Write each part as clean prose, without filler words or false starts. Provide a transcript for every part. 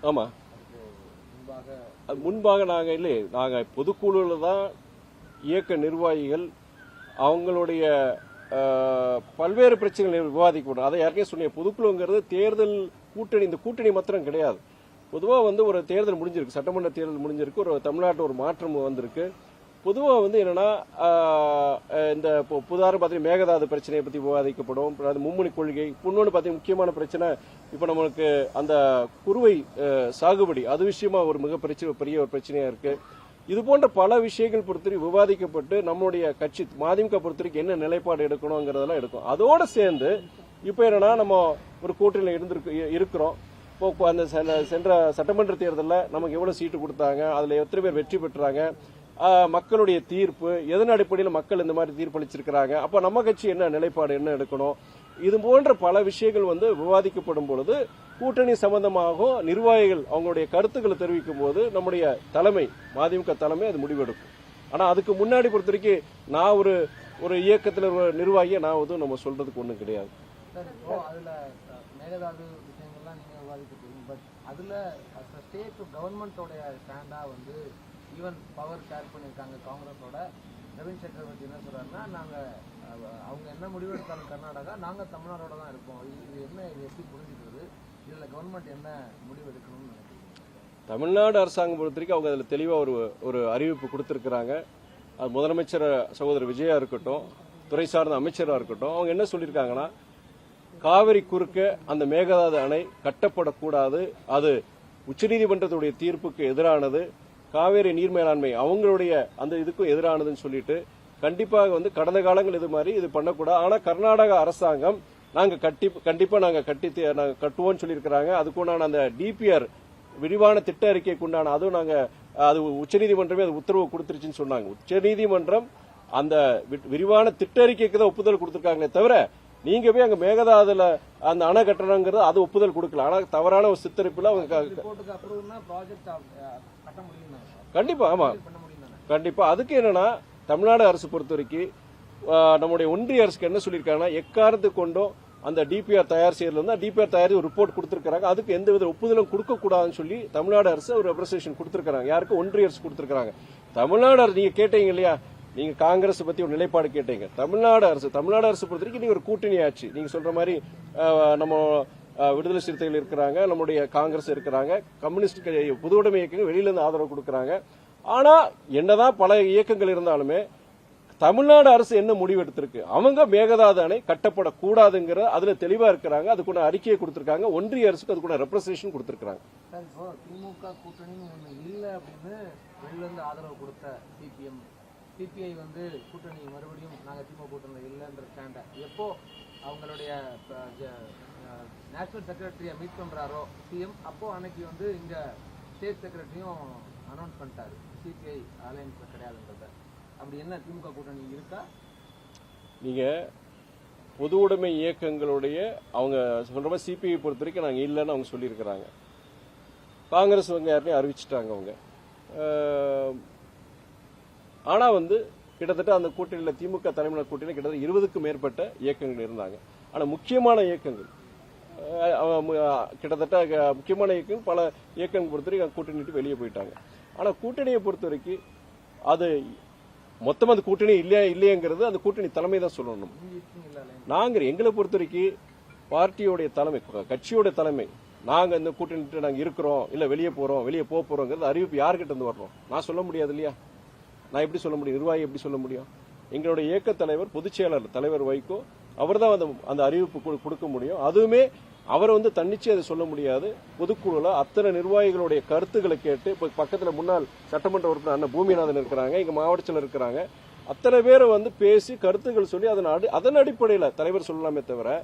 ஆமா, முன்பாக நாங்க பொதுக்குழுல தான் இயக்க நிர்வாகிகள் அவங்களுடைய பல்வேறு பிரச்சனைகள் விவாதிக்கப்படும். அதை யாருக்கே சொன்னீங்க, பொதுக்குழுங்கிறது தேர்தல் கூட்டணி, இந்த கூட்டணி மாத்திரம் கிடையாது. பொதுவாக ஒரு தேர்தல் முடிஞ்சிருக்கு, சட்டமன்ற தேர்தல் முடிஞ்சிருக்கு, ஒரு தமிழ்நாட்டில் ஒரு மாற்றம் வந்திருக்கு. பொதுவாக என்னன்னா இந்த புதாரம் பார்த்தீங்கன்னா மேகதாது பிரச்சனையை பற்றி விவாதிக்கப்படும். அது மும்மொழி கொள்கை. இன்னொன்று பார்த்தீங்கன்னா முக்கியமான பிரச்சனை இப்போ நம்மளுக்கு அந்த குறுவை சாகுபடி, அது விஷயமா ஒரு பெரிய ஒரு பிரச்சனையா இருக்கு. இது போன்ற பல விஷயங்கள் பொறுத்தவரை விவாதிக்கப்பட்டு நம்மளுடைய கட்சி மதிமுக பொறுத்தவரைக்கும் என்ன நிலைப்பாடு எடுக்கணுங்கிறதெல்லாம் எடுக்கும். அதோட சேர்ந்து இப்போ என்னன்னா நம்ம ஒரு கூட்டணியில் இருக்கிறோம். அந்த சென்ற சட்டமன்ற தேர்தலில் நமக்கு எவ்வளவு சீட்டு கொடுத்தாங்க, அதுல எத்தனை பேர் வெற்றி பெற்றாங்க, மக்களுடைய தீர்ப்பு எதன் அடிப்படையில் மக்கள் இந்த மாதிரி தீர்ப்பளிச்சிருக்கிறாங்க, அப்ப நம்ம கட்சி என்ன நிலைப்பாடு என்ன எடுக்கணும், இது போன்ற பல விஷயங்கள் விவாதிக்கப்படும் பொழுது கூட்டணி சம்பந்தமாக நிர்வாகிகள் அவங்களுடைய கருத்துக்களை தெரிவிக்கும் போது நம்முடைய தலைமை மதிமுக தலைமை அது முடிவெடுக்கும். ஆனா அதுக்கு முன்னாடி பொறுத்த வரைக்கும் நான் ஒரு இயக்கத்தில் ஒரு நிர்வாகியை நான் நம்ம சொல்றதுக்கு ஒண்ணும் கிடையாது. அதுல ஸ்டேட் கவர்மெண்டோட ஸ்டாண்டா ஈவன் பவர் ஷேர் பண்ணிருக்காங்க காங்கிரஸோட. நவீன் சக்கரவர்த்தி என்ன சொல்றாருன்னா, நாங்க அவங்க என்ன முடிவு எடுத்தாலும் கர்நாடகா, நாங்க தமிழ்நாடோட தான் இருக்கோம். இது எப்படி புரிஞ்சுக்கிறது? இதுல கவர்மெண்ட் என்ன முடிவு எடுக்கணும்னு நினைக்கிறீங்க? தமிழ்நாடு அரசாங்கம் பொறுத்த வரைக்கும் அவங்க அதுல தெளிவா ஒரு அறிவிப்பு கொடுத்திருக்கிறாங்க. அது முதலமைச்சர் சகோதரர் விஜயா இருக்கட்டும், துறை சார்ந்த அமைச்சரா இருக்கட்டும், அவங்க என்ன சொல்லியிருக்காங்கன்னா, காவிரி குறுக்க அந்த மேகதாது அணை கட்டப்படக்கூடாது, அது உச்சநீதிமன்றத்துடைய தீர்ப்புக்கு எதிரானது, காவேரி நீர் மேலாண்மை அவங்களுடைய அந்த இதுக்கும் எதிரானதுன்னு சொல்லிட்டு கண்டிப்பாக கடந்த காலங்கள் இது மாதிரி இது பண்ணக்கூடாது. ஆனா கர்நாடக அரசாங்கம் நாங்க கண்டிப்பா நாங்க கட்டுவோம்னு சொல்லியிருக்கிறாங்க. அதுக்குண்டான அந்த டிபிஆர் விரிவான திட்ட அறிக்கைக்கு உண்டான அதுவும் நாங்க அது உச்சநீதிமன்றமே அது உத்தரவு கொடுத்துருச்சுன்னு சொன்னாங்க. உச்சநீதிமன்றம் அந்த விரிவான திட்ட அறிக்கைக்கு தான் ஒப்புதல் கொடுத்திருக்காங்களே தவிர நீங்க போய் அங்க மேகதாதுல அந்த அணை கட்டணங்கிறது அது ஒப்புதல் கொடுக்கல. ஆனா தவறான ஒரு சித்தரிப்புல அவங்க கண்டிப்பா ஆமா கண்டிப்பா. அதுக்கு என்னன்னா தமிழ்நாடு அரசு பொறுத்த வரைக்கும் நம்முடைய ஒன்றிய அரசுக்கு என்ன சொல்லியிருக்காங்கன்னா, எக்காரணத்துக்கு கொண்டும் அந்த டிபிஆர் தயார் செய்யறதுல டிபிஆர் தயாரித்து ஒரு ரிப்போர்ட் கொடுத்திருக்காங்க. அதுக்கு எந்தவித ஒப்புதலும் கொடுக்க கூடாதுன்னு சொல்லி தமிழ்நாடு அரசு ஒரு ரெப்ரசன்டேஷன் கொடுத்திருக்காங்க. யாருக்கு? ஒன்றிய அரசு கொடுத்திருக்காங்க. தமிழ்நாடு அரசு நீங்க கேட்டீங்க இல்லையா, நீங்க காங்கிரஸ் பத்தி ஒரு நிலைப்பாடு கேட்டீங்க. தமிழ்நாடு அரசு பொறுத்த வரைக்கும் நீங்க ஒரு கூட்டணி ஆட்சி. நீங்க சொல்ற மாதிரி நம்ம விடுதலை சிறுத்தைகள் இருக்கிறாங்க, நம்முடைய காங்கிரஸ் இருக்கிறாங்க, கம்யூனிஸ்ட் பொதுவுடைமை இயக்கங்கள் வெளியில இருந்து ஆதரவு கொடுக்கறாங்க. ஆனா என்னதான் பல இயக்கங்கள் இருந்தாலுமே தமிழ்நாடு அரசு என்ன முடிவு எடுத்திருக்கு, அவங்க மேகதாது அணை கட்டப்படக்கூடாதுங்கிற அதுல தெளிவா இருக்கிறாங்க. அதுக்குள்ள அறிக்கையை கொடுத்திருக்காங்க. ஒன்றிய அரசுக்கு அதுக்குள்ள ரெப்ரசன்டேஷன் கொடுத்திருக்காங்க. திமுக கூட்டணி இல்ல அப்படின்னு வெளியில இருந்து ஆதரவு கொடுத்த சிபிஐ கூட்டணி மறுபடியும் நாங்க திமுக கூட்டணி இல்லைன்ற ஸ்டாண்ட எப்போ அவங்களுடைய நேஷனல் செக்ரட்டரியை மீட் பண்றாரோ சிஎம், அப்போ அன்னைக்கு இங்க ஸ்டேட் செக்ரட்டரியும் அனௌன்ஸ் பண்ணிட்டாரு சிபிஐ அலையன்ஸ்ல கிடையாதுன்றத. அப்படி என்ன திமுக கூட்டணி இருக்கா? நீங்க பொது உடைமை இயக்கங்களுடைய அவங்க சொல்ற மாதிரி சிபிஐ பொறுத்த வரைக்கும் நாங்க இல்லைன்னு அவங்க சொல்லியிருக்கிறாங்க. காங்கிரஸ் யாரையும் அறிவிச்சிட்டாங்க அவங்க. ஆனா கிட்டத்தட்ட அந்த கூட்டணியில் திமுக தலைமையிலான கூட்டணி கிட்டத்தட்ட 20க்கும் மேற்பட்ட இயக்கங்கள் இருந்தாங்க. ஆனா முக்கியமான இயக்கங்கள் கிட்டத்தட்ட முக்கியமான இயக்கங்கள் பல இயக்கங்கள் பொறுத்த வரைக்கும் கூட்டணி விட்டு வெளியே போயிட்டாங்க. ஆனா கூட்டணியை பொறுத்த வரைக்கும் அது மொத்தம் அந்த கூட்டணி இல்லையங்கிறது அந்த கூட்டணி தலைமை தான் சொல்லணும். நாங்க எங்களை பொறுத்த வரைக்கும் பார்ட்டியோடைய தலைமை, கட்சியோட தலைமை, நாங்க இந்த கூட்டணி நாங்க இருக்கிறோம் இல்ல வெளியே போறோங்கிறது அறிவிப்பு யாருக்கிட்ட இருந்து வரணும்? நான் சொல்ல முடியாது இல்லையா. நான் எப்படி சொல்ல முடியும்? நிர்வாகி எப்படி சொல்ல முடியும்? எங்களுடைய இயக்க தலைவர், பொதுச் செயலாளர் தலைவர் வைகோ அவர் தான் அந்த அறிவிப்பு கொடுக்க முடியும். அதுவுமே அவர் தன்னிச்சை அதை சொல்ல முடியாது. பொதுக்குழுல அத்தனை நிர்வாகிகளுடைய கருத்துக்களை கேட்டு, இப்ப பக்கத்துல முன்னாள் சட்டமன்ற உறுப்பினர் அண்ணன் பூமிநாதன் இருக்கிறாங்க, இங்க மாவட்டத்தில் இருக்கிறாங்க, அத்தனை பேரை பேசி கருத்துக்கள் சொல்லி அதன் அடிப்படையில் தலைவர் சொல்லலாமே தவிர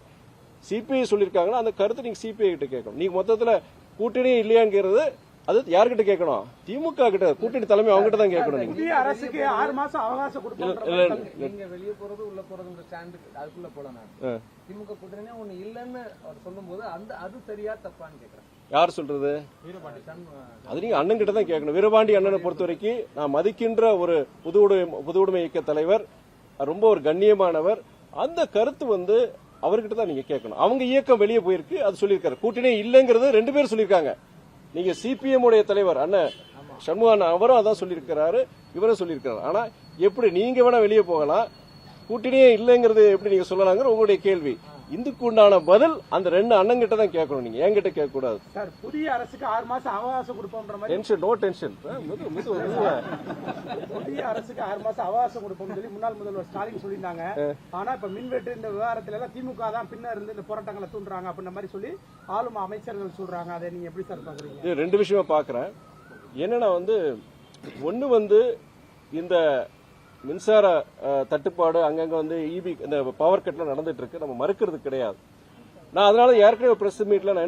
சிபிஐ சொல்லியிருக்காங்கன்னா அந்த கருத்து நீங்க சிபிஐ கிட்ட கேட்கணும். நீங்க மொத்தத்துல கூட்டணியே இல்லையாங்கிறது அது யார்கிட்ட கேட்கணும்? திமுக கிட்ட, கூட்டணி தலைமை அவங்க கிட்ட தான் கேட்கணும். இந்திய அரசுக்கு 6 மாசம் அவகாசம் நீங்க வெளியே போறது உள்ள போறதுங்கிற ஸ்டாண்ட் அதுக்குள்ள போலாம். திமுக கூட்டணி ஒண்ணு இல்லன்னு அவர் சொல்லும் போது அது சரியா தப்பான்னு கேட்கிறேன். யார் சொல்றது? அது நீங்க அண்ணன் கிட்ட தான் கேட்கணும். வீரபாண்டி அண்ணனை பொறுத்த வரைக்கும் நான் மதிக்கின்ற ஒரு பொது உடைமை இயக்க தலைவர், ரொம்ப ஒரு கண்ணியமானவர். அந்த கருத்து அவர்கிட்ட தான் நீங்க கேட்கணும். அவங்க இயக்கம் வெளியே போயிருக்கு, அது சொல்லியிருக்காரு. கூட்டணி இல்லைங்கிறது 2 பேர் சொல்லியிருக்காங்க. நீங்க சிபிஎம் உடைய தலைவர் அண்ணன் சண்முகன் அவரும் அதான் சொல்லியிருக்கிறாரு, இவரும் சொல்லியிருக்கிறாரு. ஆனா எப்படி நீங்க வேணா வெளியே போகலாம், கூட்டணியே இல்லைங்கிறது எப்படி நீங்க சொல்லலாங்கிற உங்களுடைய கேள்வி. இதுக்கு உண்டான பதில் அந்த 2 அண்ணங்கிட்ட தான் கேட்கணும், நீங்க என்கிட்ட கேட்க கூடாது. சார், புதிய அரசுக்கு 6 மாசம் அவகாசம் கொடுப்போம்ன்ற மாதிரி டென்ஷன் நோ டென்ஷன். புதிய அரசுக்கு 6 மாசம் அவகாசம் கொடுப்போம்னு சொல்லி முன்னாள் முதல்வர் ஸ்டாலின் சொல்லியிருந்தாங்க. ஆனா இப்ப மின்வெட்டு இந்த விவகாரத்துல எல்லாம் திமுக தான் பின்னர் இருந்து இந்த போராட்டங்களை தூண்டுறாங்க அப்படின்ற மாதிரி சொல்லி ஆளும் அமைச்சர்கள் சொல்றாங்க. அதை நீங்க எப்படி சார் பாக்குறீங்க? இது 2 விஷயமா பாக்குறேன். என்னன்னா ஒன்னு இந்த மின்சார தட்டுப்பாடு அங்கங்க இபி இந்த பவர் கட்ல நடந்துட்டு இருக்கு, நம்ம மறுக்கிறது கிடையாது. நான் அதனால ஏற்கனவே பிரஸ் மீட்ல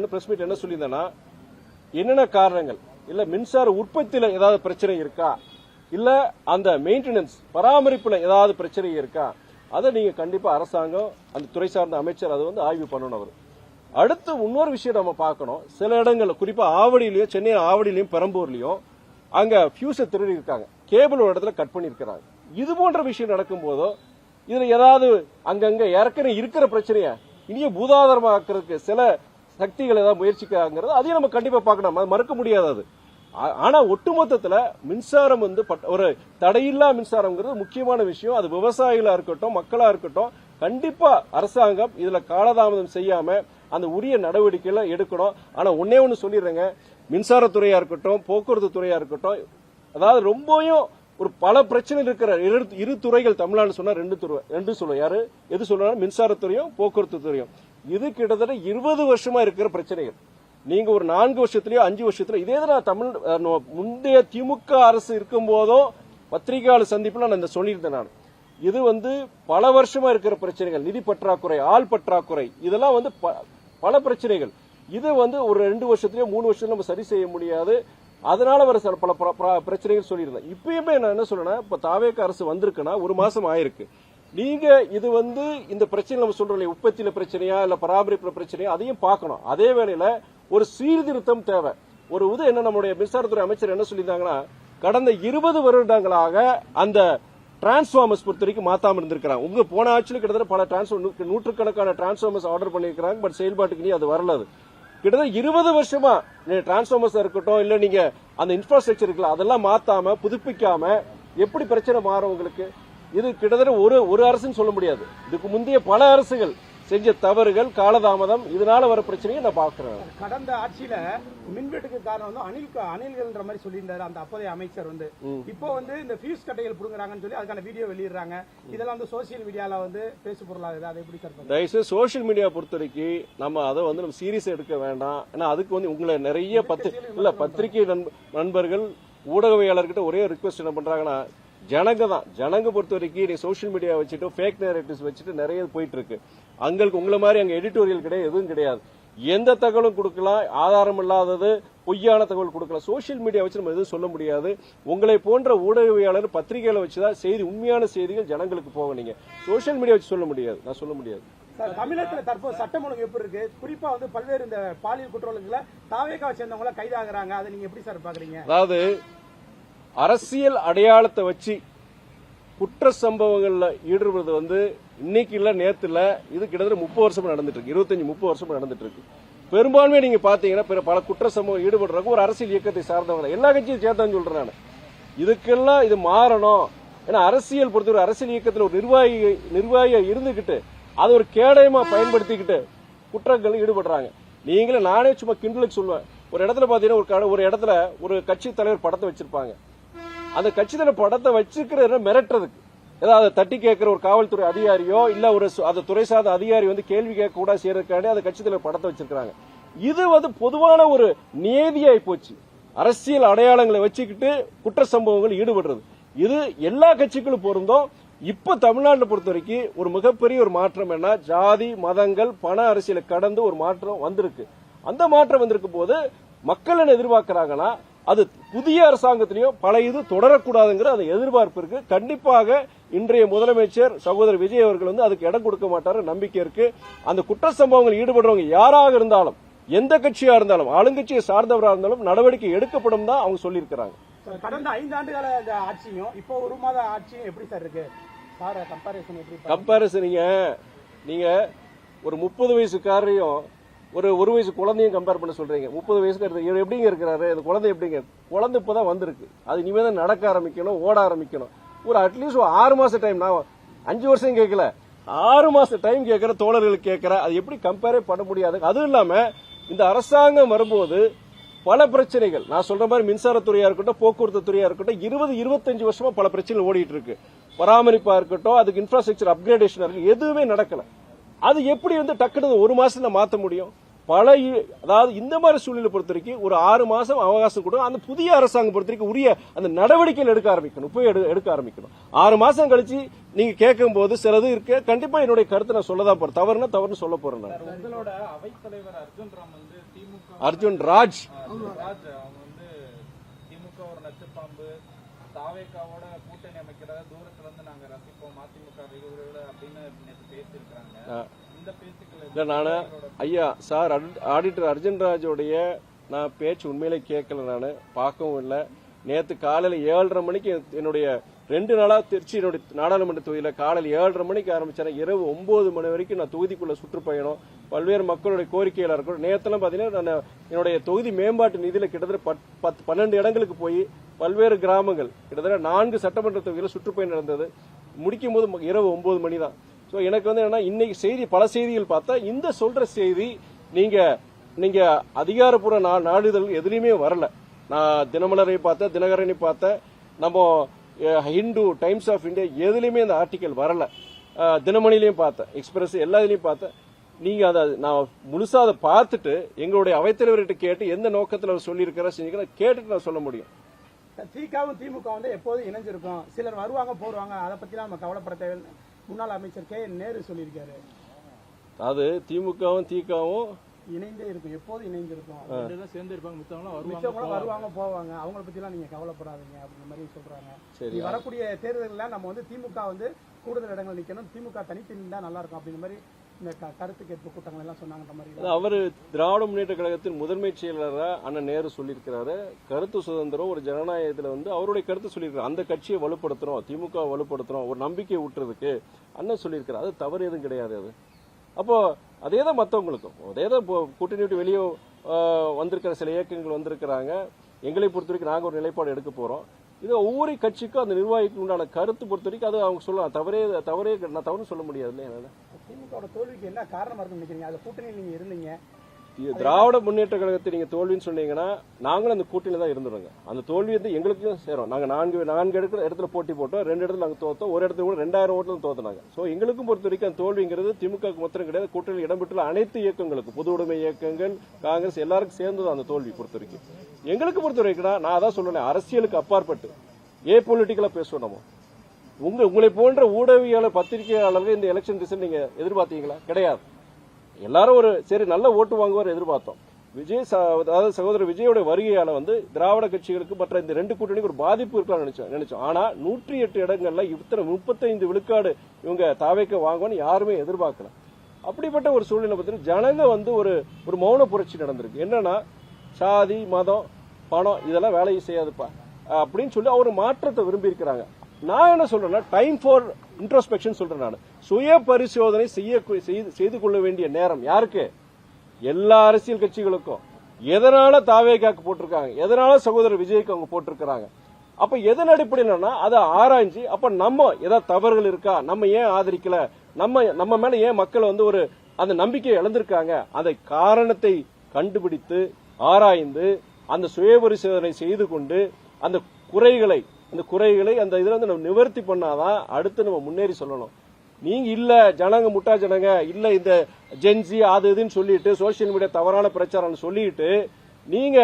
என்ன சொல்லியிருந்தேன்னா, என்னென்ன காரணங்கள், இல்ல மின்சார உற்பத்தியில ஏதாவது பிரச்சனை இருக்கா, இல்ல அந்த மெயின்டெனன்ஸ் பராமரிப்புல ஏதாவது பிரச்சனை இருக்கா, அதை நீங்க கண்டிப்பா அரசாங்கம் அந்த துறை சார்ந்த அமைச்சர் அதை ஆய்வு பண்ணணும். அவர் அடுத்து இன்னொரு விஷயம் நம்ம பார்க்கணும். சில இடங்கள்ல குறிப்பா ஆவடியிலயும், சென்னை ஆவடியிலயும் பெரம்பூர்லயும் அங்க ஃபியூஸை திருடி இருக்காங்க, கேபிள் ஒரு இடத்துல கட் பண்ணி இருக்காங்க. இது போன்ற விஷயம் நடக்கும் போதோ, இதுல ஏதாவது அங்கங்க ஏற்கனவே இருக்கிற பிரச்சனைய இனியும் பூதாகரமாக்குறதுக்கு சில சக்திகள் ஏதாவது முயற்சிக்கிறாங்கிறது அதையும் நம்ம கண்டிப்பா பார்க்கணும், மறுக்க முடியாது அது. ஆனா ஒட்டுமொத்தத்துல மின்சாரம் ஒரு தடையில்லா மின்சாரம்ங்கிறது முக்கியமான விஷயம். அது விவசாயிகளா இருக்கட்டும், மக்களா இருக்கட்டும், கண்டிப்பா அரசாங்கம் இதுல காலதாமதம் செய்யாம அந்த உரிய நடவடிக்கைகளை எடுக்கணும். ஆனா ஒன்னே ஒன்னு சொல்லிடுறேங்க, மின்சாரத்துறையா இருக்கட்டும், போக்குவரத்து துறையா இருக்கட்டும், அதாவது ரொம்பவும் ஒரு பல பிரச்சனை இருக்கிற இரு துறைகள் தமிழ்நாடு சொன்னா 2 சொல்லுவோம். யாரு எது சொல்றாங்க? மின்சாரத்துறையும் போக்குவரத்து துறையும். இது கிட்டத்தட்ட 20 வருஷமா இருக்கிற பிரச்சனைகள். நீங்க ஒரு 4 வருஷத்துலயோ 5 வருஷத்துல இதே தான் முந்தைய திமுக அரசு இருக்கும் போதும் பத்திரிகையாளர் சந்திப்புல நான் சொல்லியிருந்தேன். நான் இது பல வருஷமா இருக்கிற பிரச்சனைகள், நிதி பற்றாக்குறை, ஆள் பற்றாக்குறை, இதெல்லாம் பல பிரச்சனைகள். இது ஒரு 2 வருஷத்துலயோ 3 வருஷத்துல நம்ம சரி செய்ய முடியாது. அதனால வர பல பிரச்சனைகள் சொல்லியிருந்தேன். இப்பயுமே நான் என்ன சொல்றேன்னா, இப்ப தாவேக அரசு வந்திருக்குன்னா 1 மாசம் ஆயிருக்கு. நீங்க இது இந்த பிரச்சனை நம்ம சொல்றோம், உற்பத்தியில பிரச்சனையா இல்ல பராமரிப்புல பிரச்சனையா, அதையும் பார்க்கணும். அதே வேளையில ஒரு சீர்திருத்தம் தேவை. என்ன நம்முடைய மின்சாரத்துறை அமைச்சர் என்ன சொல்லியிருந்தாங்கன்னா, கடந்த 20 வருடங்களாக அந்த டிரான்ஸ்பார்மர்ஸ் பொறுத்த வரைக்கும் மாத்தாம இருந்திருக்காங்க. உங்க போன ஆட்சியில் கிட்டத்தட்ட பல நூற்றுக்கணக்கான டிரான்ஸ்பார்மர்ஸ் ஆர்டர் பண்ணிருக்காங்க. பட் செயல்பாட்டுக்கு நீ அது வரல. கிட்டத்தட்ட 20 வருஷமா டிரான்ஸ்பார்மர்ஸ் இருக்கட்டும், இல்ல நீங்க அந்த இன்ஃப்ராஸ்ட்ரக்சர் இருக்குல்ல, அதெல்லாம் மாத்தாம புதுப்பிக்காம எப்படி பிரச்சனை மாறும் உங்களுக்கு? இது கிட்டத்தட்ட ஒரு அரசுன்னு சொல்ல முடியாது. இதுக்கு முந்தைய பல அரசுகள் செஞ்ச தவறுகள், காலதாமதம், இதனால வர பிரச்சனையை நான் பாக்குறேன். கடந்த ஆட்சியில மின்வெட்டுக்கு காரணம் அணில்கள்ன்ற மாதிரி சொல்லியிருந்தாரு அந்த அப்போதைய அமைச்சர். இப்போ இந்த ஃபியூஸ் கட்டைகள் புடுங்குறாங்கன்னு சொல்லி அதுக்கான வீடியோ வெளியிடுறாங்க. இதெல்லாம் சோசியல் மீடியால பேசு பொருளாகுது. அதை எப்படி சார்? தயவுசெய்து சோசியல் மீடியா பொறுத்த வரைக்கும் நம்ம அதை நம்ம சீரியஸா எடுக்க வேண்டாம். ஏன்னா அதுக்கு உங்களை நிறைய பத்திரிகை நண்பர்கள் ஊடகவியலாளர்கிட்ட ஒரே ரிக்வெஸ்ட் என்ன பண்றாங்கன்னா, ஜனங்க பொறுத்த வரைக்கும் நீ சோசியல் மீடியா வச்சுட்டு ஃபேக் நேரேட்டிவ்ஸ் வச்சுட்டு நிறைய போயிட்டு இருக்கு. உங்களை மாதிரி அங்க எடிட்டோரியல் கிடையாது, எதுவும் கிடையாது. எந்த தகவலும் கொடுக்கலாம், ஆதாரம் இல்லாதது பொய்யான தகவல் கொடுக்கலாம். சோசியல் மீடியா வச்சு நம்ம எதுவும் சொல்ல முடியாது. உங்களை போன்ற ஊடகவியலாளர் பத்திரிகைகளை வச்சுதான் உண்மையான செய்திகள் ஜனங்களுக்கு போக. நீங்க சோசியல் மீடியா வச்சு சொல்ல முடியாது, நான் சொல்ல முடியாது. தமிழகத்தில் தற்போது சட்டம் ஒழுங்கு எப்படி இருக்கு? குறிப்பா பல்வேறு இந்த பாலியல் குற்றவாளிகளை தாவேகாவை சேர்ந்தவங்கள கைதாகிறாங்க. அதை நீங்க எப்படி சார் பாக்குறீங்க? அதாவது அரசியல் அடையாளத்தை வச்சு குற்ற சம்பவங்கள்ல ஈடுபடுறது இன்னைக்கு இல்ல, நேத்து இல்ல, இது கிட்டத்தட்ட 30 வருஷமா நடந்துட்டு இருக்கு. 25-30 வருஷமா நடந்துட்டு இருக்கு. பெரும்பான்மையா நீங்க பாத்தீங்கன்னா பல குற்ற சம்பவம் ஈடுபடுறாங்க ஒரு அரசியல் இயக்கத்தை சார்ந்தவங்க. எல்லா கட்சியும் சேர்த்தான்னு சொல்றேன் நான். இதுக்கெல்லாம் இது மாறணும். ஏன்னா அரசியல் பொறுத்தவரை அரசியல் இயக்கத்தில் ஒரு நிர்வாகியா இருந்துகிட்டு அதை ஒரு கேடயமா பயன்படுத்திக்கிட்டு குற்றங்கள் ஈடுபடுறாங்க. நீங்களே நானே சும்மா கிண்டலுக்கு சொல்லுவேன். ஒரு இடத்துல பாத்தீங்கன்னா ஒரு இடத்துல ஒரு கட்சி தலைவர் படத்தை வச்சிருப்பாங்க. அந்த கட்சி தலைவர் படத்தை வச்சிருக்கிற மிரட்டுறதுக்கு, ஏதாவது தட்டி கேட்கிற ஒரு காவல்துறை அதிகாரியோ இல்ல ஒரு அந்த துறை சார்ந்த அதிகாரி கேள்வி கேட்க கூட செய்யறதுக்காண்டி அந்த கட்சி தலைவர் படத்தை வச்சிருக்காங்க. இது பொதுவான ஒரு நியதியாய் போச்சு. அரசியல் அடையாளங்களை வச்சுக்கிட்டு குற்ற சம்பவங்கள் ஈடுபடுறது இது எல்லா கட்சிகளும் பொருந்தும். இப்ப தமிழ்நாட்டை பொறுத்த வரைக்கும் ஒரு மிகப்பெரிய ஒரு மாற்றம் என்ன, ஜாதி மதங்கள் பண அரசியலை கடந்து ஒரு மாற்றம் வந்திருக்கு. அந்த மாற்றம் வந்திருக்கும் போது மக்கள் என்ன எதிர்பார்க்கிறாங்கன்னா, அது புதிய அரசாங்கத்திலையும் பல இது தொடரக்கூடாதுங்கிற அந்த எதிர்பார்ப்பு இருக்கு. கண்டிப்பாக இன்றைய முதலமைச்சர் சகோதரர் விஜய் அவர்கள் அதுக்கு இடம் கொடுக்க மாட்டாரு, நம்பிக்கை இருக்கு. அந்த குற்ற சம்பவங்கள் ஈடுபடுறவங்க யாராக இருந்தாலும், எந்த கட்சியா இருந்தாலும், ஆளுங்கட்சியை சார்ந்தவராக இருந்தாலும் நடவடிக்கை எடுக்கப்படும் தான் அவங்க சொல்லியிருக்கிறாங்க. கடந்த 5 ஆண்டுகால ஆட்சியும் இப்போ 1 மாத ஆட்சியும் எப்படி சார் இருக்கு? கம்பாரிசன் நீங்க ஒரு 30 வயசுக்காரையும் ஒரு வயசு குழந்தையும் கம்பேர் பண்ண சொல்றீங்க. 30 வயசுக்கு எப்படிங்க இருக்கிறாரு, அந்த குழந்தை எப்படிங்க? குழந்தை இப்பதான் வந்திருக்கு, அது இனிமே தான் நடக்க ஆரம்பிக்கணும், ஓட ஆரம்பிக்கணும். ஒரு அட்லீஸ்ட் 6 மாசம் டைம், நான் 5 வருஷம் கேட்கல, 6 மாசம் டைம் கேட்கிற தோழர்களுக்கு கேட்கிற, அது எப்படி கம்பேரே பண்ண முடியாது. அதுவும் இல்லாம இந்த அரசாங்கம் வரும்போது பல பிரச்சனைகள், நான் சொல்ற மாதிரி மின்சாரத்துறையா இருக்கட்டும், போக்குவரத்து துறையா இருக்கட்டும், 20-25 வருஷமா பல பிரச்சனைகள் ஓடிட்டு இருக்கு. பராமரிப்பா இருக்கட்டும், அதுக்கு இன்ஃப்ராஸ்ட்ரக்சர் அப்கிரேடேஷன் இருக்கு, எதுவுமே நடக்கல. அது எப்படி டக்குனு 1 மாசத்துல மாத்த முடியும்? அதாவது இந்த மாதிரி சூழ்நிலை பொறுத்த வரைக்கும் ஒரு 6 மாசம் அவகாசம் கூட அந்த புதிய அரசாங்கம் பொறுத்த வரைக்கும் உரிய அந்த நடவடிக்கைகள் எடுக்க ஆரம்பிக்கணும், போய் எடுக்க ஆரம்பிக்கணும். 6 மாசம் கழிச்சு நீங்க கேட்கும் போது சிலது இருக்கு. கண்டிப்பா என்னுடைய கருத்தை நான் சொல்லதான் போறேன், தவறுன்னு சொல்ல போறேன். உங்களோட அவைத்தலைவர் அர்ஜுன் ராஜ் அவங்க திமுக ஒரு நச்சுப்பாம்பு, தாவேக்காவோட கூட்டணி அமைக்கிறத தூரத்துல இருந்து நாங்க ரசிப்போம், அதிமுக வெகுவிரைவில் அப்படின்னு நேற்று பேசியிருக்காங்க. இந்த பேச்சுக்கள் நானு ஐயா சார் ஆடிட்டர் அர்ஜுன் ராஜோடைய நான் பேச்சு உண்மையிலே கேட்கல, நான் பார்க்கவும் இல்லை. நேற்று காலையில் 7:30 மணிக்கு என்னுடைய 2 நாளா திருச்சி என்னுடைய நாடாளுமன்ற தொகுதியில காலையில் 7:30 மணிக்கு ஆரம்பிச்சேன். இரவு 9 மணி வரைக்கும் நான் தொகுதிக்குள்ள சுற்றுப்பயணம், பல்வேறு மக்களுடைய கோரிக்கைகளா இருக்கும். நேற்றுலாம் பாத்தீங்கன்னா நான் என்னுடைய தொகுதி மேம்பாட்டு நிதியில கிட்டத்தட்ட 12 இடங்களுக்கு போய் பல்வேறு கிராமங்கள் கிட்டத்தட்ட 4 சட்டமன்ற தொகுதியில சுற்றுப்பயணம் நடந்தது. முடிக்கும் போது இரவு 9 மணி தான். ஸோ எனக்கு என்னன்னா இன்னைக்கு பல செய்திகள் பார்த்தா இந்த சொல்ற செய்தி நீங்க அதிகாரப்பூர்வ நாளிதழ் எதுலையுமே வரல. நான் தினமலரை பார்த்தேன், தினகரனை பார்த்தேன், நம்ம ஹிந்து, டைம்ஸ் ஆஃப் இந்தியா எதுலையுமே இந்த ஆர்டிக்கல் வரல. தினமணிலையும் பார்த்தேன், எக்ஸ்பிரஸ் எல்லா இதுலையும் பார்த்தேன். நீங்க அதை நான் முழுசா அதை பார்த்துட்டு எங்களுடைய அவைத்தலைவர்கிட்ட கேட்டு எந்த நோக்கத்தில் அவர் சொல்லியிருக்கிற கேட்டுட்டு நான் சொல்ல முடியும். திகாவும் திமுக எப்போதும் இணைஞ்சிருக்கும், சிலர் வருவாங்க போடுவாங்க, அதை பத்தி நம்ம கவலைப்பட தேவை. முன்னாள் அமைச்சர் கே நேரு சொல்லியிருக்காரு, அது திமுகவும் திகாவும் இணைந்தே இருக்கும், எப்போதும் இணைந்திருக்கும், சேர்ந்து இருப்பாங்க, மிச்சவங்களும் வருவாங்க போவாங்க, அவங்கள பத்தி எல்லாம் நீங்க கவலைப்படாதீங்க அப்படிங்கிற மாதிரி சொல்றாங்க. சரி, வரக்கூடிய தேர்தலில் நம்ம திமுக கூடுதல் இடங்கள் நிக்கணும், திமுக தனித்து நின்றா நல்லா இருக்கும் அப்படிங்கிற மாதிரி இந்த கருத்து கேட்பு கூட்டங்கள் எல்லாம் சொன்னாங்க. மாதிரி அவரு திராவிட முன்னேற்ற கழகத்தின் முதன்மை செயலராக அண்ணன் நேரு சொல்லியிருக்கிறாரு, கருத்து சுதந்திரம் ஒரு ஜனநாயகத்துல அவருடைய கருத்து சொல்லியிருக்காரு. அந்த கட்சியை வலுப்படுத்துறோம், திமுக வலுப்படுத்துறோம், ஒரு நம்பிக்கை ஊட்டுறதுக்கு அண்ணன் சொல்லியிருக்கிறார். அது தவறு எதுவும் கிடையாது. அது அப்போ அதேதான் மற்றவங்களுக்கும் அதேதான் கூட்டணி விட்டு வெளியே வந்திருக்கிற சில இயக்கங்கள் வந்திருக்கிறாங்க. எங்களை பொறுத்த வரைக்கும் நாங்கள் ஒரு நிலைப்பாடு எடுக்க போறோம். இது ஒவ்வொரு கட்சிக்கும் அந்த நிர்வாகிக்கு உண்டான கருத்து பொறுத்த வரைக்கும் அது அவங்க சொல்லலாம். தவறே நான் தவறுன்னு சொல்ல முடியாது இல்லையா? திமுக தோல்விக்கு என்ன காரணமா இருக்குன்னு நினைக்கிறீங்க? அது கூட்டணியில் நீங்க இருந்தீங்க, திராவிட முன்னேற்ற கழகத்தை நீங்க தோல்வின்னு சொன்னீங்கன்னா நாங்களும் அந்த கூட்டணியில தான் இருந்துருங்க. அந்த தோல்வி எங்களுக்கும் சேரும். நாங்க 4 இடத்துல போட்டி போட்டோம், 2 இடத்துல நாங்க தோத்தோம், ஒரு இடத்துல கூட 2000 ஓட்டுல தோத்தினாங்க. சோ எங்களுக்கும் பொறுத்த வரைக்கும் அந்த தோல்விங்கிறது திமுக மாத்திரம் கிடையாது, கூட்டணியில் இடம்பெற்றுள்ள அனைத்து இயக்கங்களுக்கும், பொது உடைமை இயக்கங்கள், காங்கிரஸ் எல்லாருக்கும் சேர்ந்தது அந்த தோல்வி பொறுத்த வரைக்கும். எங்களுக்கு பொறுத்த வரைக்கும் நான் அதான் சொல்றேன், அரசியலுக்கு அப்பாற்பட்டு பொலிட்டிக்கலா பேசுவோம். நம்ம உங்களை போன்ற ஊடகவியாளர், பத்திரிகையாளர்கள் இந்த எலெக்ஷன் ரிசல்ட் நீங்க எதிர்பார்த்தீங்களா? கிடையாது. எல்லாரும் ஒரு சரி நல்ல ஓட்டு வாங்குவார் எதிர்பார்த்தோம். அதாவது சகோதரர் விஜயோட வருகையால திராவிட கட்சிகளுக்கு மற்ற இந்த 2 கூட்டணிக்கு ஒரு பாதிப்பு இருக்கலாம் நினைச்சோம். ஆனா 108 இடங்கள்ல இத்தனை 35 விழுக்காடு இவங்க தாவேக்க வாங்குவான்னு யாருமே எதிர்பார்க்கல. அப்படிப்பட்ட ஒரு சூழ்நிலை பார்த்தீங்கன்னா ஜனங்க ஒரு மௌன புரட்சி நடந்திருக்கு. என்னன்னா சாதி, மதம், பணம் இதெல்லாம் வேலையை செய்யாதுப்பா அப்படின்னு சொல்லி அவர் மாற்றத்தை விரும்பி இருக்கிறாங்க. நான் என்ன சொல்றேன்னா டைம் ஃபார் இன்ட்ரோஸ்பெக்ஷன் சொல்றேன். நான் சுய பரிசோதனை செய்து கொள்ள வேண்டிய நேரம் யாருக்கு? எல்லா அரசியல் கட்சிகளுக்கும். எதனால தாவேகாக்கு போட்டிருக்காங்க, எதனால சகோதரர் விஜய்க்கு அவங்க போட்டிருக்கிறாங்க, அப்ப எதன் அடிப்படையிலன்னா அதை ஆராய்ஞ்சு அப்ப நம்ம ஏதாவது தவறுகள் இருக்கா, நம்ம ஏன் ஆதரிக்கல, நம்ம மேல ஏன் மக்கள் ஒரு அந்த நம்பிக்கையை இழந்திருக்காங்க, அந்த காரணத்தை கண்டுபிடித்து ஆராய்ந்து அந்த சுய பரிசோதனை செய்து கொண்டு அந்த குறைகளை அந்த இதுல நம்ம நிவர்த்தி பண்ணாதான் அடுத்து நம்ம முன்னேறி சொல்லணும். நீங்க இல்ல ஜனங்க முட்டா ஜனங்க இல்ல இந்த ஜென்சி அது இதுன்னு சொல்லிட்டு சோசியல் மீடியா தவறான பிரச்சாரம் சொல்லிட்டு நீங்க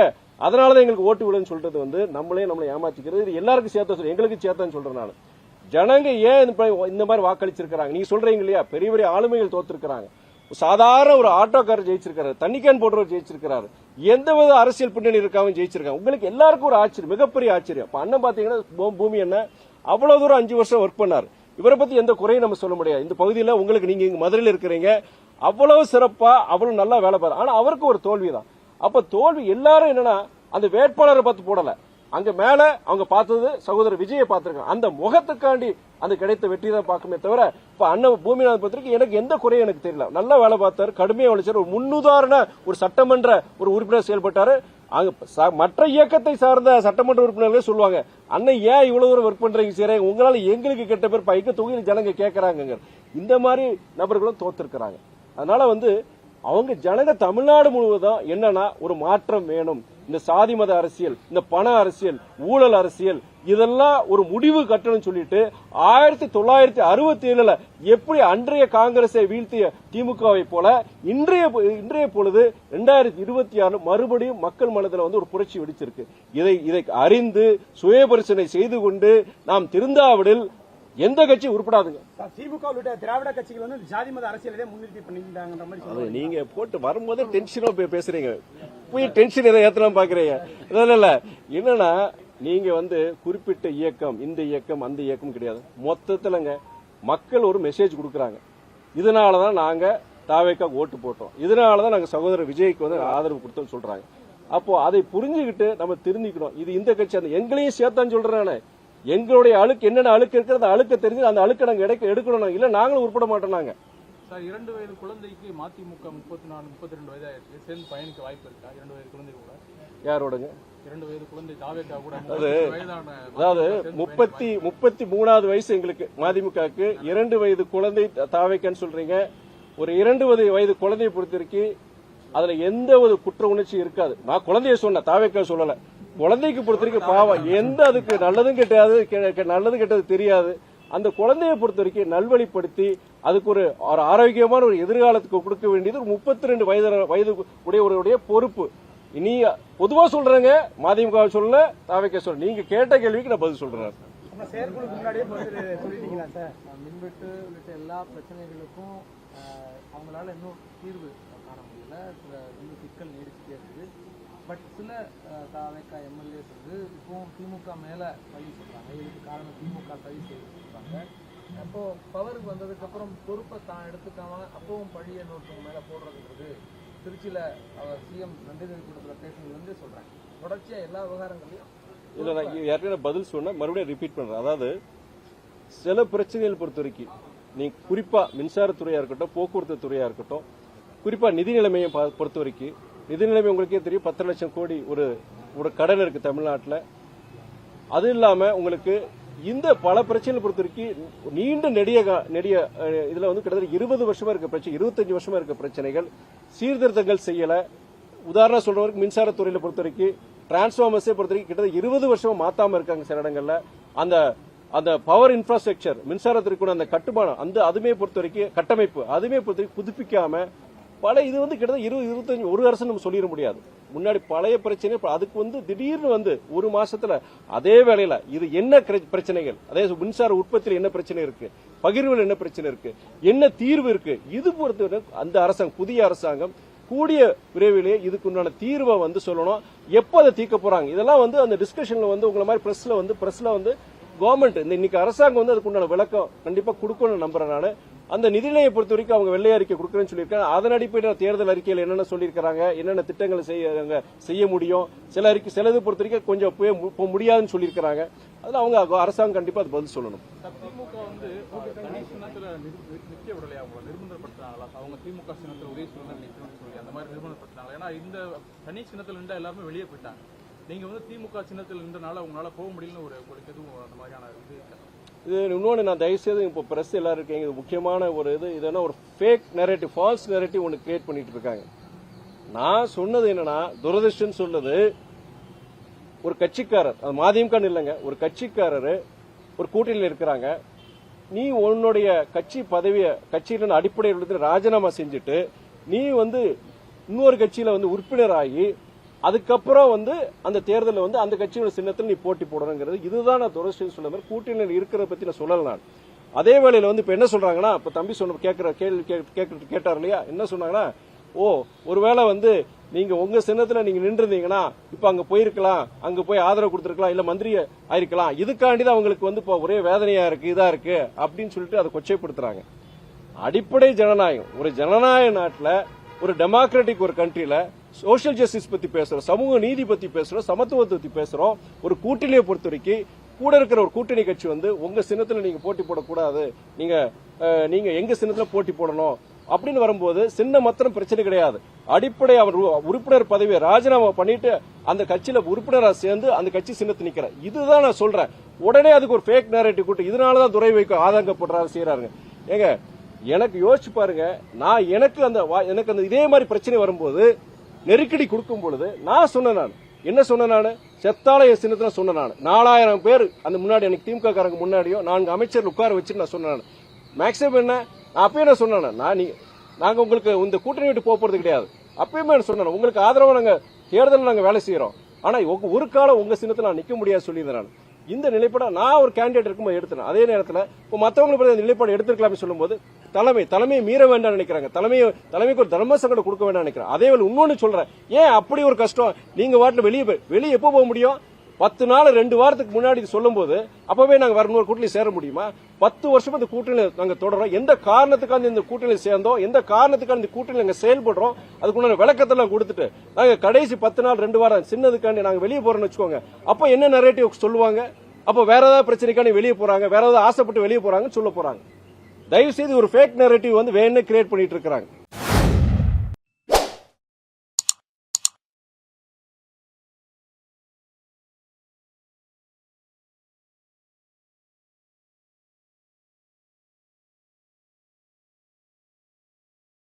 அதனாலதான் எங்களுக்கு ஓட்டு விடுன்னு சொல்றது நம்மளை ஏமாத்திக்கிறது. இது எல்லாருக்கும் சேர்த்த எங்களுக்கு சேர்த்தான்னு சொல்றேன். நான் ஜனங்க ஏன் இந்த மாதிரி வாக்களிச்சிருக்காங்க? நீங்க சொல்றீங்க இல்லையா, பெரிய பெரிய ஆளுமைகள் தோத்திருக்கிறாங்க, சாதாரண ஒரு ஆட்டோக்காரர் ஜெயிச்சிருக்காரு, தண்ணிக்கான் போடுறவர் ஜெயிச்சிருக்காரு, எந்தவித அரசியல் பின்னணி இருக்காம ஜெயிச்சிருக்காங்க. உங்களுக்கு எல்லாருக்கும் ஒரு ஆச்சரியம், மிகப்பெரிய ஆச்சரியம். அண்ணன் பாத்தீங்கன்னா பூமி என்ன அவ்வளவு தூரம் 5 வருஷம் ஒர்க் பண்ணாரு. இவரை பத்தி எந்த குறையும் நம்ம சொல்ல முடியாது. இந்த பகுதியில் உங்களுக்கு நீங்க இங்க மதுரையில் இருக்கிறீங்க, அவ்வளவு சிறப்பா அவ்வளவு நல்லா வேலை பாரு. ஆனா அவருக்கு ஒரு தோல்விதான். அப்ப தோல்வி எல்லாரும் என்னன்னா அந்த வேட்பாளரை பார்த்து போடல, அங்க மேல அவங்க பார்த்தது சகோதரர் விஜயை பார்த்திருக்காங்க. அந்த முகத்துக்காண்டி அந்த கிடைத்த வெற்றி தான் பார்க்குமே தவிர இப்ப அண்ணன் பூமிநாதன் பொறுத்தவரைக்கும் எனக்கு எந்த குறையும் எனக்கு தெரியல. நல்லா வேலை பார்த்தாரு, கடுமையா உழைச்சாரு, ஒரு முன்னுதாரண ஒரு சட்டமன்ற ஒரு உறுப்பினர் செயல்பட்டாரு. அங்க மற்ற இயக்கத்தை சார்ந்த சட்டமன்ற உறுப்பினர்களே சொல்லுவாங்க, அண்ணன் ஏன் இவ்வளவு தூரம் ஒர்க் பண்றீங்க சரி, உங்களால எங்களுக்கு கெட்ட பேர் பைக்க தொகுதியில் ஜனங்க கேட்கறாங்க. இந்த மாதிரி நபர்களும் தோத்திருக்கிறாங்க. அதனால அவங்க ஜனங்க தமிழ்நாடு முழுவதும் என்னன்னா ஒரு மாற்றம் வேணும். இந்த சாதி மத அரசியல், இந்த பண அரசியல், ஊழல் அரசியல் இதெல்லாம் ஒரு முடிவு கட்டணும் சொல்லிட்டு 1967 எப்படி அன்றைய காங்கிரஸை வீழ்த்திய திமுகவை போல இன்றைய பொழுது 2026 மறுபடியும் மக்கள் மனதில் ஒரு புரட்சி வெடிச்சிருக்கு. இதை அறிந்து சுயபரிசனை செய்து கொண்டு நாம் திருந்தாவிடில் எந்த கட்சி உருப்படாதுங்க. திமுக உள்ளிட்ட திராவிட கட்சிகள் ஜாதி மத அரசியலே முன்னிறுத்தி பண்ணிட்டாங்கன்ற மாதிரி நீங்க போட்டு வரும்போதே டென்ஷனா பேசுறீங்க, போய் டென்ஷன் எதை ஏத்தலாம் பாக்குறீங்க. இல்ல என்னன்னா நீங்க குறிப்பிட்ட இயக்கம், இந்த இயக்கம் அந்த இயக்கம் கிடையாது. மொத்தத்துலங்க மக்கள் ஒரு மெசேஜ் கொடுக்கறாங்க. இதனாலதான் நாங்க தாவேக்கா ஓட்டு போட்டோம், இதனாலதான் நாங்க சகோதரர் விஜய்க்கு ஆதரவு கொடுத்தோம் சொல்றாங்க. அப்போ அதை புரிஞ்சுக்கிட்டு நம்ம திருந்திக்கணும். இது இந்த கட்சி அந்த எங்களையும் சேர்த்தான்னு சொல்றானே, எங்களுடைய அழுக்கு என்னென்ன அழுக்கு இருக்கிறது அழுக்க தெரிஞ்சு அந்த அழுக்க நாங்க எடுக்கணும். இல்ல நாங்களும் உருப்பட மாட்டோம். நாங்க சார் 2 வயது குழந்தைக்கு மதிமுக 34-32 வயது ஆயிடுச்சு, சேர்ந்து பயணிக்க வாய்ப்பு இருக்கா? 2 வயது குழந்தை கூட யாரோடங்க? 2 வயது குழந்தை தாவேக்கா கூட அதாவது 33வது வயசு எங்களுக்கு மதிமுகவுக்கு, 2 வயது குழந்தை தாவேக்கான்னு சொல்றீங்க. ஒரு 2 வயது குழந்தையை பொறுத்திருக்கி அதுல எந்த ஒரு குற்ற உணர்ச்சி இருக்காது. நான் குழந்தைய சொன்ன, தாவேக்கா சொல்லல. குழந்தைக்கு பொறுத்தவரைக்கும் பாவம், எந்த அதுக்கு நல்லதும் கெட்டது நல்லது கெட்டது தெரியாது. அந்த குழந்தையை பொறுத்த வரைக்கும் நல்வழிப்படுத்தி அதுக்கு ஒரு ஆரோக்கியமான ஒரு எதிர்காலத்துக்கு கொடுக்க வேண்டியது ஒரு 32 வயது உடையவருடைய பொறுப்பு. இனி பொதுவா சொல்றேங்க, மதிமுக சொல்ல, தாவேக்கா சொல்ல. நீங்க கேட்ட கேள்விக்கு நான் பதில் சொல்றேன். செயற்குழுக்கு முன்னாடியே சொல்லிட்டீங்களா சார்? மின்வெட்டு உள்ளிட்ட எல்லா பிரச்சனைகளுக்கும் அவங்களால இன்னும் தீர்வு காண முடியல. இன்னும் சிக்கல் நீடிச்சுட்டே இருக்குது. பட் சில தாவேக்கா எம்எல்ஏஸ் இப்பவும் திமுக மேல பழி சொல்றாங்க. இதுக்கு காரணம் திமுக சரி செய்து சொல்றாங்க. அப்போ பவருக்கு வந்ததுக்கு அப்புறம் பொறுப்பை தான் எடுத்துக்காம அப்பவும் பழி இன்னொருத்தவங்க மேல போடுறதுன்றது திருச்சியில அவர் சிஎம் நந்தினி கூட்டத்தில் பேசுறது சொல்றாங்க. தொடர்ச்சியா எல்லா விவகாரங்களையும் இல்ல நான் ஏற்கனவே பதில் சொன்ன மறுபடியும் ரிப்பீட் பண்றேன். அதாவது சில பிரச்சனைகள் பொறுத்த வரைக்கும் நீ குறிப்பா மின்சாரத்துறையா இருக்கட்டும், போக்குவரத்து துறையா இருக்கட்டும், குறிப்பா நிதி நிலைமையை பொறுத்த வரைக்கும் நிதி நிலைமை உங்களுக்கே தெரியும். 10 லட்சம் கோடி ஒரு கடன் இருக்கு தமிழ்நாட்டில். அது இல்லாம உங்களுக்கு இந்த பல பிரச்சனைகள் பொறுத்த வரைக்கும் நீண்ட நெடிய இதுல கிட்டத்தட்ட 20 வருஷமா இருக்க பிரச்சனை, 25 வருஷமா இருக்க பிரச்சனைகள், சீர்திருத்தங்கள் செய்யல. உதாரணம் சொல்றவருக்கு மின்சாரத்துறையில பொறுத்த வரைக்கும் டிரான்ஸ்பார்மர்ஸை பொறுத்த வரைக்கும் கிட்டத்தட்ட 20 வருஷமா மாத்தாம இருக்காங்க சில இடங்கள்ல. அந்த பவர் இன்ஃப்ராஸ்ட்ரக்சர் மின்சாரத்திற்கு அந்த கட்டுமானம் அதுமே பொறுத்த வரைக்கும் கட்டமைப்பு அதுமே பொறுத்த வரைக்கும் புதுப்பிக்காம பல இது கிட்டத்தட்ட 20-25 ஒரு வருஷம் நம்ம சொல்லிட முடியாது. முன்னாடி பழைய பிரச்சனை அதுக்கு திடீர்னு ஒரு மாசத்துல அதே வேளையில இது என்ன பிரச்சனைகள், அதே மின்சார உற்பத்தியில் என்ன பிரச்சனை இருக்கு, பகிர்வில் என்ன பிரச்சனை இருக்கு, என்ன தீர்வு இருக்கு, இது பொறுத்தவரை அந்த அரசாங்கம் புதிய அரசாங்கம் கூடிய விரைவிலே இதுக்குண்டான தீர்வை சொல்லணும். எப்ப அதை தீர்க்க போறாங்க இதெல்லாம் அந்த டிஸ்கஷன்ல உங்களை மாதிரி பிரஸ்ல கவர்மெண்ட் இன்னைக்கு அரசாங்கம் அதுக்குண்டான விளக்கம் கண்டிப்பா கொடுக்கணும்னு நம்புறேன் நான். அந்த நிதிநிலையை பொறுத்த வரைக்கும் அவங்க வெள்ளை அறிக்கை கொடுக்கறேன்னு சொல்லியிருக்காங்க. அதன் அடிப்படையில் தேர்தல் அறிக்கையில் என்னென்ன சொல்லியிருக்காங்க, என்னென்ன திட்டங்களை செய்ய முடியும், சிலது பொறுத்த வரைக்கும் கொஞ்சம் போக முடியாதுன்னு சொல்லியிருக்காங்க. அதுல அவங்க அரசாங்கம் கண்டிப்பா அது பதில் சொல்லணும். திமுக தனி சின்னத்துல நிக்க விடலையா, அவங்களை நிர்பந்தப்படுத்தினாங்களா? அவங்க திமுக சின்னத்துல ஒரே சின்னம் நிக்கணும்னு சொல்லி அந்த மாதிரி நிர்பந்தப்படுத்தினாங்க. ஏன்னா இந்த தனி சின்னத்துல இருந்தா எல்லாருமே வெளியே போயிட்டாங்க. நீங்க திமுக சின்னத்தில் நின்றனால உங்களால போக முடியலன்னு ஒரு எதுவும் அந்த மாதிரியான இது இன்னொன்று நான் தயவுசெய்து இப்போ பிரஸ் எல்லாரும் இருக்கீங்க, இது முக்கியமான ஒரு இது ஒரு ஃபேக் நெரேட்டிவ், ஃபால்ஸ் நெரேட்டிவ் ஒன்று கிரியேட் பண்ணிட்டு இருக்காங்க. நான் சொன்னது என்னன்னா, துரதிருஷ்டம் சொல்றது ஒரு கட்சிக்காரர், அது மதிமுக இல்லைங்க, ஒரு கட்சிக்காரர் ஒரு கூட்டணியில் இருக்கிறாங்க. நீ உன்னுடைய கட்சி பதவியை கட்சியில அடிப்படையில் ராஜினாமா செஞ்சுட்டு நீ இன்னொரு கட்சியில உறுப்பினர் ஆகி அதுக்கப்புறம் அந்த தேர்தலில் அந்த கட்சியோட சின்னத்தில் நீ போட்டி போடணுங்கிறது இதுதான் நான் துரதிருஷ்டம் சொன்ன மாதிரி கூட்டணியில் இருக்கிறத பத்தி நான் சொல்லல. நான் அதே வேளையில இப்ப என்ன சொல்றாங்கன்னா, இப்ப தம்பி சொன்ன கேட்டார் இல்லையா, என்ன சொன்னாங்கன்னா, ஒருவேளை நீங்க உங்க சின்னத்துல நீங்க நின்றுருந்தீங்கன்னா இப்ப அங்க போயிருக்கலாம், அங்க போய் ஆதரவு கொடுத்திருக்கலாம், இல்ல மந்திரி ஆயிருக்கலாம், இதுக்காண்டிதான் அவங்களுக்கு இப்ப ஒரே வேதனையா இருக்கு, இதா இருக்கு அப்படின்னு சொல்லிட்டு அதை கொச்சைப்படுத்துறாங்க. அடிப்படை ஜனநாயகம், ஒரு ஜனநாயக நாட்டுல, ஒரு டெமோக்ராட்டிக் ஒரு கண்ட்ரியில சோஷியல் ஜஸ்டிஸ் பத்தி பேசுறோம், சமூக நீதி பத்தி பேசுறோம், சமத்துவத்தை பத்தி பேசுறோம். ஒரு கூட்டணியை பொறுத்த வரைக்கும் கூட இருக்கிற ஒரு கூட்டணி கட்சி வந்து உங்க சின்னத்துல நீங்க போட்டி போடக்கூடாது, நீங்க எங்க சின்னத்துல போட்டி போடணும் அப்படின்னு வரும்போது சின்ன மாத்திரம் பிரச்சனை கிடையாது. அடிப்படை அவர் உறுப்பினர் பதவியை ராஜினாமா பண்ணிட்டு அந்த கட்சியில உறுப்பினராக சேர்ந்து அந்த கட்சி சின்னத்தை நிக்கிறேன். இதுதான் நான் சொல்றேன். உடனே அதுக்கு ஒரு ஃபேக் நேரேட்டிவ் கூட்டு இதனாலதான் துரை வைக்க ஆதங்கப்படுறாரு செய்யறாங்க. ஏங்க எனக்கு யோசிச்சு பாருங்க, நான் எனக்கு அந்த இதே மாதிரி பிரச்சனை வரும்போது நெருக்கடி கொடுக்கும் பொழுது நான் சொன்னேன், என்ன சொன்னேன், நான் செத்தால என் சின்னத்துல சொன்னேன். 4000 பேர் அந்த முன்னாடி எனக்கு திமுக காரங்க முன்னாடியோ 4 அமைச்சர் உட்கார வச்சு நான் சொன்னேன். மேக்ஸிமம் என்ன அப்பயே நான் சொன்னேன், நாங்க உங்களுக்கு இந்த கூட்டணி விட்டு போறது கிடையாது. அப்பயுமே சொன்னேன், உங்களுக்கு ஆதரவா நாங்க தேர்தல் நாங்க வேலை செய்யறோம், ஆனா ஒரு காலம் உங்க சின்னத்துல நான் நிக்க முடியாது சொல்லியிருந்தேன். இந்த நிலைப்பாட நான் ஒரு கேண்டிடேட் இருக்கும்போது எடுத்தேன். அதே நேரத்தில் இப்போ மற்றவங்களுக்கு இந்த நிலைப்பாடு எடுத்துக்கலாம்னு சொல்லும்போது தலைமையை மீற வேண்டாம் நினைக்கிறாங்க. தலைமைக்கு ஒரு தர்ம சங்கடம் கொடுக்க வேண்டாம் நினைக்கிறேன். அதே வேலை இன்னொன்னு சொல்றேன், ஏன் அப்படி ஒரு கஷ்டம்? நீங்க வாட்டில் வெளியே எப்போ போக முடியும்? 10 நாள் 2 வாரத்துக்கு முன்னாடி சொல்லும் போது அப்பவே நாங்க வேற ஒரு கூட்டணி சேர முடியுமா? 10 வருஷமா இந்த கூட்டணி நாங்க தொடரோம். எந்த காரணத்துக்காக இந்த கூட்டணி சேர்ந்தோம், எந்த காரணத்துக்காக இந்த கூட்டணி நாங்க செயல்படுறோம், அதுக்குள்ள விளக்கத்தெல்லாம் கொடுத்துட்டு நாங்க கடைசி 10 நாள் 2 வாரம் சின்னதுக்காண்டி நாங்க வெளியே போறோம்னு வச்சுக்கோங்க. அப்ப என்ன நரேட்டிவ் சொல்லுவாங்க? அப்ப வேற ஏதாவது பிரச்சனைக்காண்டி வெளியே போறாங்க, வேற ஏதாவது ஆசைப்பட்டு வெளியே போறாங்கன்னு சொல்ல போறாங்க. தயவு செய்து ஒரு ஃபேக் நரேட்டிவ் வந்து வேணும்னு கிரியேட் பண்ணிட்டு இருக்காங்க.